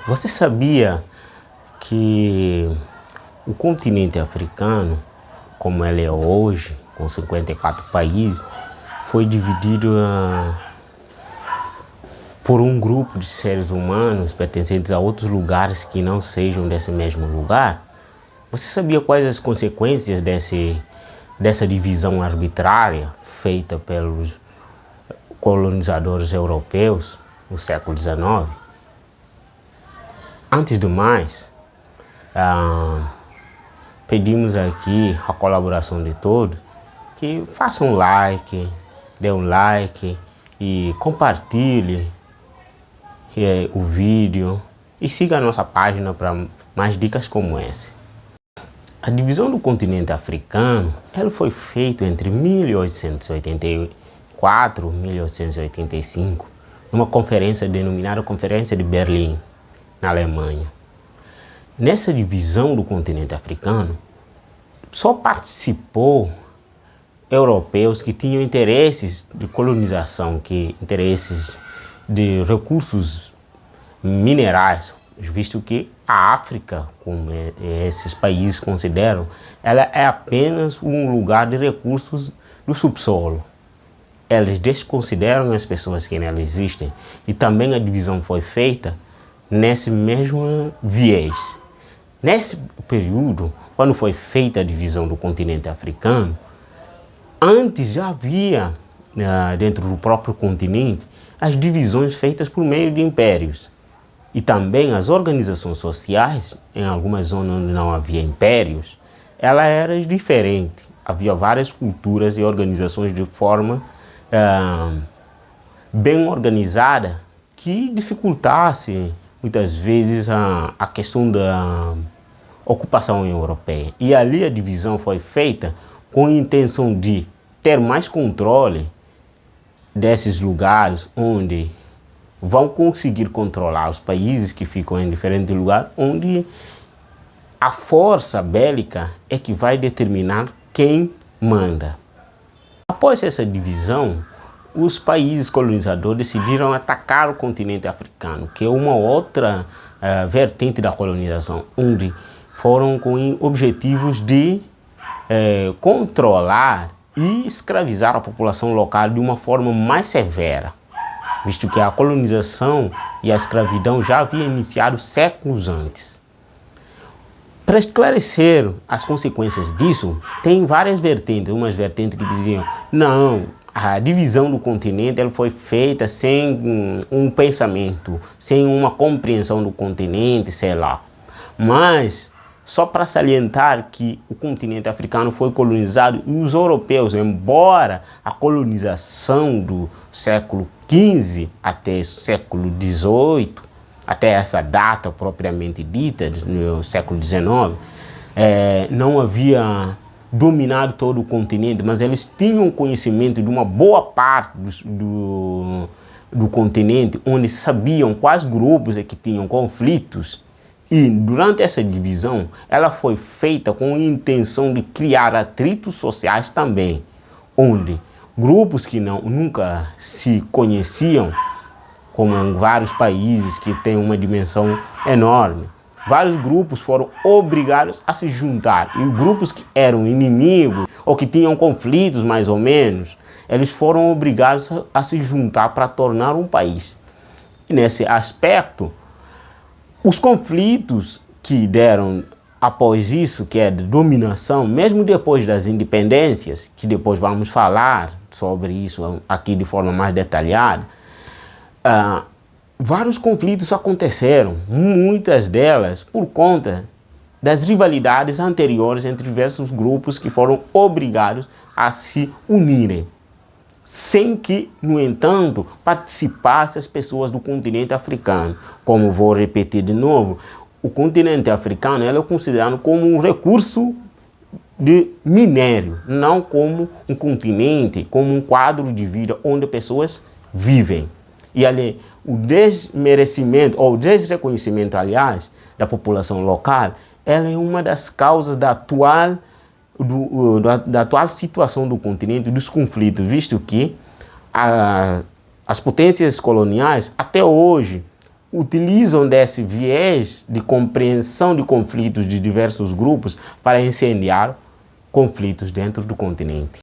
Você sabia que o continente africano, como ele é hoje, com 54 países, foi dividido por um grupo de seres humanos pertencentes a outros lugares que não sejam desse mesmo lugar? Você sabia quais as consequências dessa divisão arbitrária feita pelos colonizadores europeus no século XIX? Antes do mais, pedimos aqui a colaboração de todos, que façam um like, dê um like e compartilhe o vídeo e siga a nossa página para mais dicas como essa. A divisão do continente africano ela foi feita entre 1884 e 1885, numa conferência denominada Conferência de Berlim, na Alemanha. Nessa divisão do continente africano, só participou europeus que tinham interesses de colonização, interesses de recursos minerais, visto que a África, como esses países consideram, ela é apenas um lugar de recursos do subsolo. Eles desconsideram as pessoas que nela existem, e também a divisão foi feita nesse mesmo viés. Nesse período, quando foi feita a divisão do continente africano, antes já havia dentro do próprio continente as divisões feitas por meio de impérios. E também as organizações sociais, em algumas zonas onde não havia impérios, ela era diferente. Havia várias culturas e organizações de forma bem organizada que dificultasse muitas vezes a questão da ocupação europeia. E ali a divisão foi feita com a intenção de ter mais controle desses lugares onde vão conseguir controlar os países que ficam em diferentes lugares, onde a força bélica é que vai determinar quem manda. Após essa divisão, os países colonizadores decidiram atacar o continente africano, que é uma outra vertente da colonização, onde foram com objetivos de controlar e escravizar a população local de uma forma mais severa, visto que a colonização e a escravidão já haviam iniciado séculos antes. Para esclarecer as consequências disso, tem várias vertentes. Umas vertentes que diziam, não, a divisão do continente ela foi feita sem um pensamento, sem uma compreensão do continente, sei lá. Mas, só para salientar que o continente africano foi colonizado e os europeus, embora a colonização do século XV até o século XVIII, até essa data propriamente dita, no século XIX, não havia dominado todo o continente, mas eles tinham conhecimento de uma boa parte do continente, onde sabiam quais grupos é que tinham conflitos. E durante essa divisão, ela foi feita com a intenção de criar atritos sociais também, onde grupos que nunca se conheciam, como em vários países que têm uma dimensão enorme, vários grupos foram obrigados a se juntar. E grupos que eram inimigos ou que tinham conflitos mais ou menos, eles foram obrigados a se juntar para tornar um país. E nesse aspecto, os conflitos que deram após isso, que é de dominação, mesmo depois das independências, que depois vamos falar sobre isso aqui de forma mais detalhada, vários conflitos aconteceram, muitas delas por conta das rivalidades anteriores entre diversos grupos que foram obrigados a se unirem, sem que, no entanto, participassem as pessoas do continente africano. Como vou repetir de novo, o continente africano é considerado como um recurso de minério, não como um continente, como um quadro de vida onde pessoas vivem. E ali, o desmerecimento, ou desreconhecimento, aliás, da população local, ela é uma das causas da atual situação do continente, dos conflitos, visto que as potências coloniais, até hoje, utilizam desse viés de compreensão de conflitos de diversos grupos para incendiar conflitos dentro do continente.